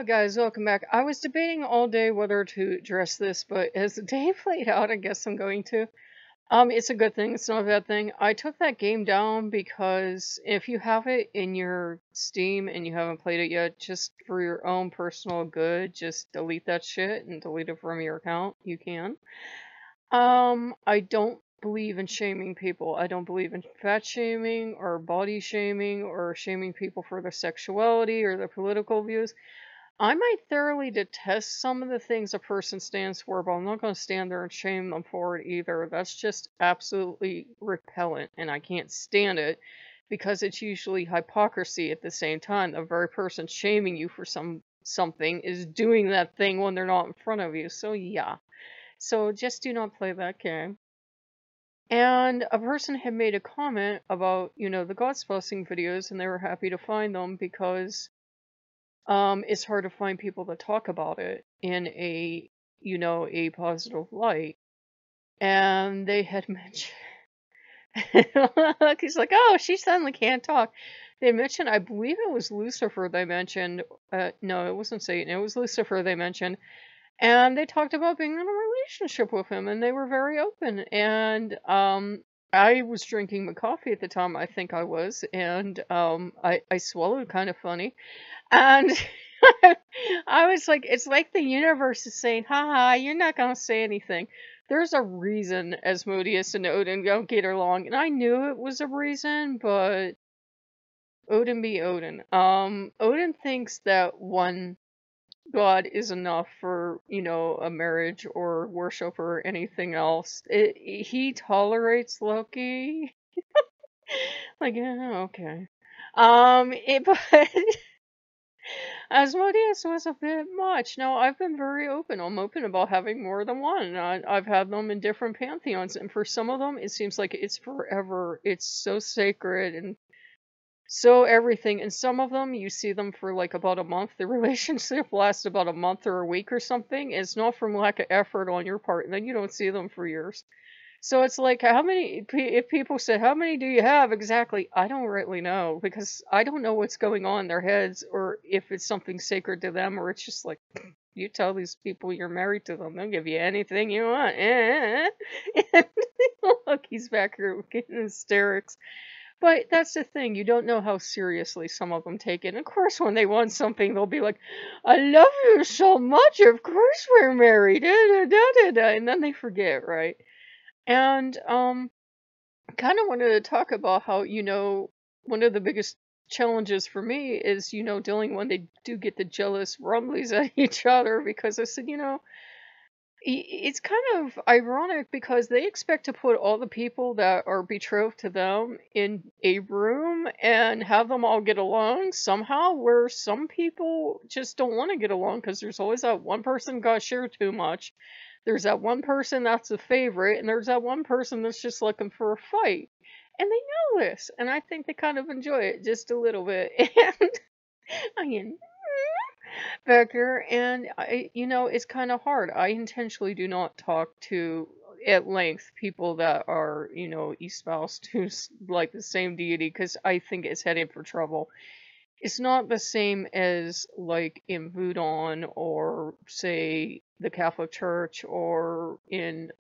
Hello guys, welcome back. I was debating all day whether to address this, but as the day played out, I guess I'm going to. It's a good thing, it's not a bad thing. I took that game down because if you have it in your Steam and you haven't played it yet, just for your own personal good, just delete that shit and delete it from your account. You can. I don't believe in shaming people. I don't believe in fat shaming or body shaming or shaming people for their sexuality or their political views. I might thoroughly detest some of the things a person stands for, but I'm not going to stand there and shame them for it either. That's just absolutely repellent, and I can't stand it because it's usually hypocrisy at the same time. The very person shaming you for something is doing that thing when they're not in front of you. So yeah. So just do not play that game. And a person had made a comment about, the godspousing videos, and they were happy to find them because it's hard to find people that talk about it in a positive light. And they had mentioned, he's like, oh, she suddenly can't talk. They mentioned, I believe it was Lucifer they mentioned. No, it wasn't Satan. It was Lucifer they mentioned. And they talked about being in a relationship with him, and they were very open. And I was drinking my coffee at the time, I think I was, and I swallowed kind of funny. And I was like, it's like the universe is saying, haha, you're not going to say anything. There's a reason Asmodeus and Odin don't get along. And I knew it was a reason, but Odin be Odin. Odin thinks that one God is enough for, a marriage or worship or anything else. He tolerates Loki. Like, yeah, okay. But Asmodeus was a bit much. No, I've been very open. I'm open about having more than one. I've had them in different pantheons, and for some of them, it seems like it's forever. It's so sacred and so everything. And some of them, you see them for like about a month. The relationship lasts about a month or a week or something. It's not from lack of effort on your part, and then you don't see them for years. So it's like, how many, if people say, how many do you have exactly? I don't really know, because I don't know what's going on in their heads, or if it's something sacred to them, or it's just like, you tell these people you're married to them, they'll give you anything you want. And look, he's back here getting hysterics. But that's the thing, you don't know how seriously some of them take it. And of course, when they want something, they'll be like, I love you so much, of course we're married, and then they forget, right? And kind of wanted to talk about how, one of the biggest challenges for me is, dealing when they do get the jealous rumblies at each other, because I said, it's kind of ironic because they expect to put all the people that are betrothed to them in a room and have them all get along somehow, where some people just don't want to get along because there's always that one person got share too much. There's that one person that's a favorite, and there's that one person that's just looking for a fight. And they know this, and I think they kind of enjoy it just a little bit. And I mean, Becker, and it's kind of hard. I intentionally do not talk to at length people that are, espoused to like the same deity, because I think it's headed for trouble. It's not the same as like in Voodoo or say the Catholic Church or in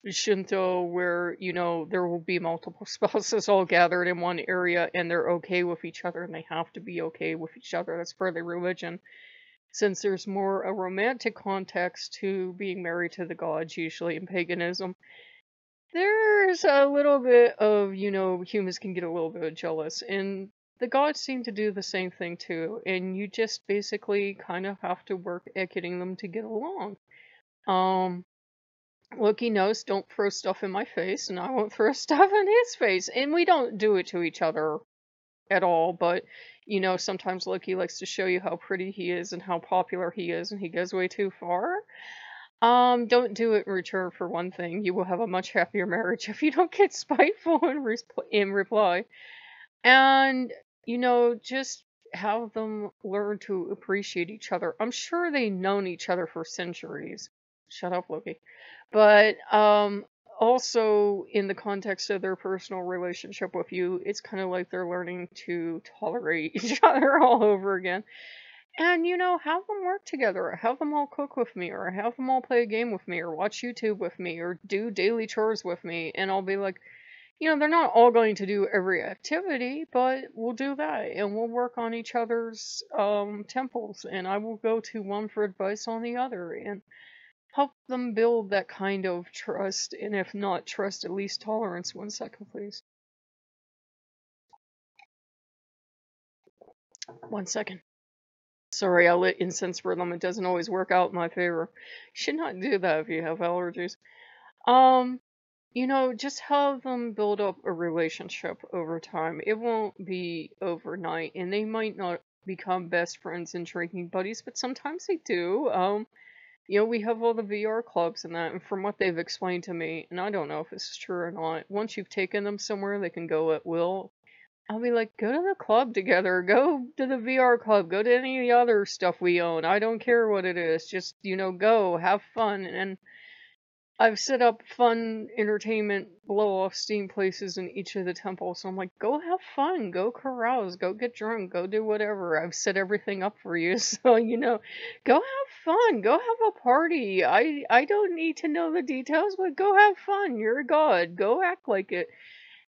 Shinto, where there will be multiple spouses all gathered in one area and they're okay with each other and they have to be okay with each other. That's part of their religion. Since there's more a romantic context to being married to the gods, usually in paganism, there's a little bit of, humans can get a little bit jealous, and the gods seem to do the same thing too, and you just basically kind of have to work at getting them to get along. Loki knows, don't throw stuff in my face, and I won't throw stuff in his face, and we don't do it to each other at all, but, sometimes Loki likes to show you how pretty he is and how popular he is, and he goes way too far. Don't do it in return for one thing. You will have a much happier marriage if you don't get spiteful in reply. And, just have them learn to appreciate each other. I'm sure they've known each other for centuries. Shut up, Loki. But, also in the context of their personal relationship with you, it's kind of like they're learning to tolerate each other all over again. And, have them work together, or have them all cook with me, or have them all play a game with me, or watch YouTube with me, or do daily chores with me. And I'll be like, they're not all going to do every activity, but we'll do that. And we'll work on each other's temples. And I will go to one for advice on the other. And help them build that kind of trust. And if not trust, at least tolerance. 1 second, please. 1 second. Sorry, I lit incense for them. It doesn't always work out in my favor. You should not do that if you have allergies. Um, just have them build up a relationship over time. It won't be overnight, and they might not become best friends and drinking buddies, but sometimes they do. We have all the VR clubs and that, and from what they've explained to me, and I don't know if this is true or not, once you've taken them somewhere, they can go at will. I'll be like, go to the club together, go to the VR club, go to any of the other stuff we own. I don't care what it is. Just, go, have fun. And I've set up fun entertainment blow off steam places in each of the temples. So I'm like, go have fun, go carouse, go get drunk, go do whatever. I've set everything up for you. So, go have fun, go have a party. I don't need to know the details, but go have fun. You're a god. Go act like it.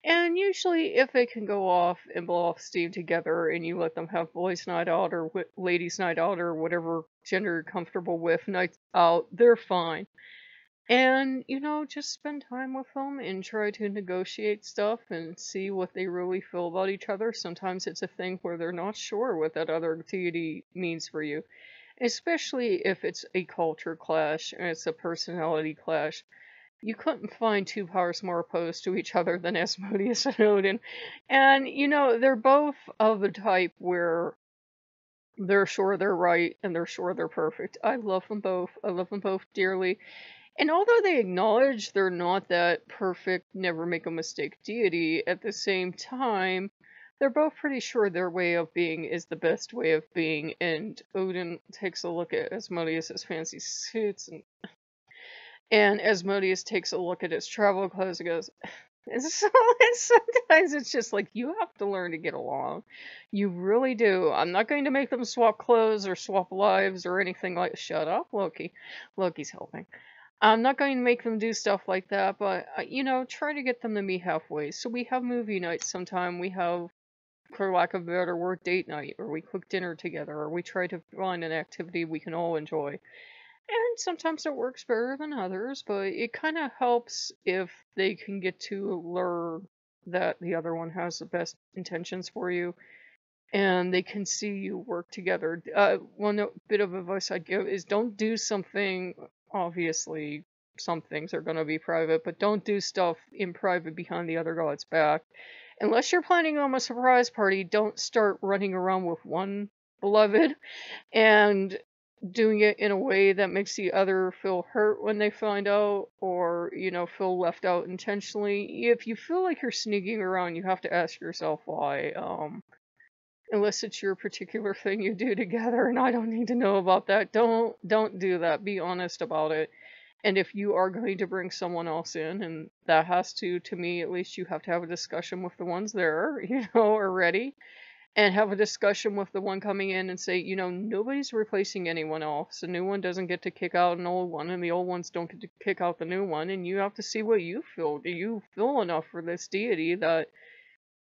And usually, if they can go off and blow off steam together and you let them have boys' night out or ladies' night out or whatever gender you're comfortable with nights out, they're fine. And, just spend time with them and try to negotiate stuff and see what they really feel about each other. Sometimes it's a thing where they're not sure what that other deity means for you, especially if it's a culture clash and it's a personality clash. You couldn't find two powers more opposed to each other than Asmodeus and Odin. And, they're both of the type where they're sure they're right and they're sure they're perfect. I love them both. I love them both dearly. And although they acknowledge they're not that perfect, never make a mistake deity, at the same time, they're both pretty sure their way of being is the best way of being. And Odin takes a look at Asmodeus' fancy suits and Asmodeus takes a look at his travel clothes and goes, and sometimes it's just like, you have to learn to get along. You really do. I'm not going to make them swap clothes or swap lives or anything like, shut up, Loki. Loki's helping. I'm not going to make them do stuff like that, but, try to get them to meet halfway. So we have movie nights sometime. We have, for lack of a better word, date night, or we cook dinner together, or we try to find an activity we can all enjoy. And sometimes it works better than others, but it kind of helps if they can get to learn that the other one has the best intentions for you, and they can see you work together. One bit of advice I'd give is don't do something, obviously, some things are going to be private, but don't do stuff in private behind the other god's back. Unless you're planning on a surprise party, don't start running around with one beloved and doing it in a way that makes the other feel hurt when they find out, or, feel left out intentionally. If you feel like you're sneaking around, you have to ask yourself why. Unless it's your particular thing you do together, and I don't need to know about that. Don't do that. Be honest about it. And if you are going to bring someone else in, and that has to me at least, you have to have a discussion with the ones there, already. And have a discussion with the one coming in and say, nobody's replacing anyone else. The new one doesn't get to kick out an old one, and the old ones don't get to kick out the new one, and you have to see what you feel. Do you feel enough for this deity that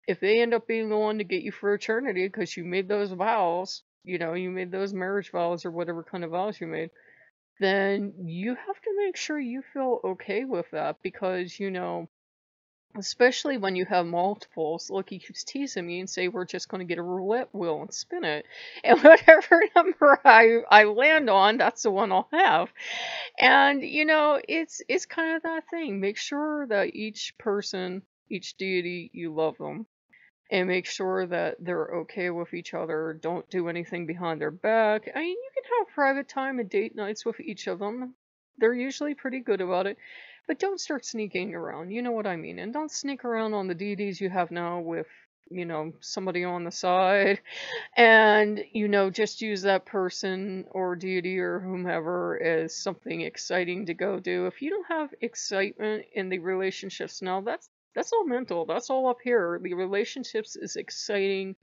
if they end up being the one to get you for eternity because you made those vows, you made those marriage vows or whatever kind of vows you made, then you have to make sure you feel okay with that because, especially when you have multiples, Loki keeps teasing me and say we're just going to get a roulette wheel and spin it. And whatever number I land on, that's the one I'll have. And, it's kind of that thing. Make sure that each person, each deity, you love them. And make sure that they're okay with each other. Don't do anything behind their back. I mean, you can have private time and date nights with each of them. They're usually pretty good about it. But don't start sneaking around, you know what I mean? And don't sneak around on the deities you have now with, somebody on the side. And, just use that person or deity or whomever as something exciting to go do. If you don't have excitement in the relationships now, that's all mental. That's all up here. The relationships is exciting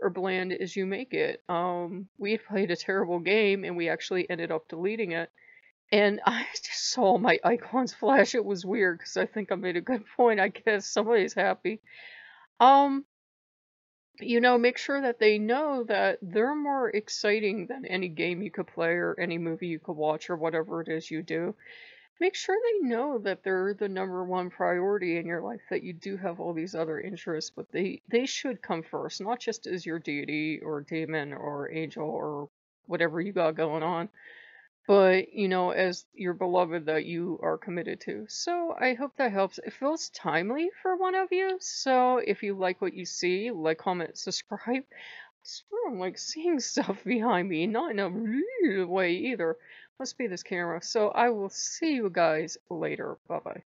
or bland as you make it. We had played a terrible game and we actually ended up deleting it. And I just saw my icons flash. It was weird because I think I made a good point. I guess somebody's happy. Um, make sure that they know that they're more exciting than any game you could play or any movie you could watch or whatever it is you do. Make sure they know that they're the number one priority in your life, that you do have all these other interests, but they should come first, not just as your deity or demon or angel or whatever you got going on, but as your beloved that you are committed to. So I hope that helps. It feels timely for one of you. So if you like what you see, like, comment, subscribe. I swear I'm like seeing stuff behind me, not in a way either. Must be this camera. So I will see you guys later. Bye bye.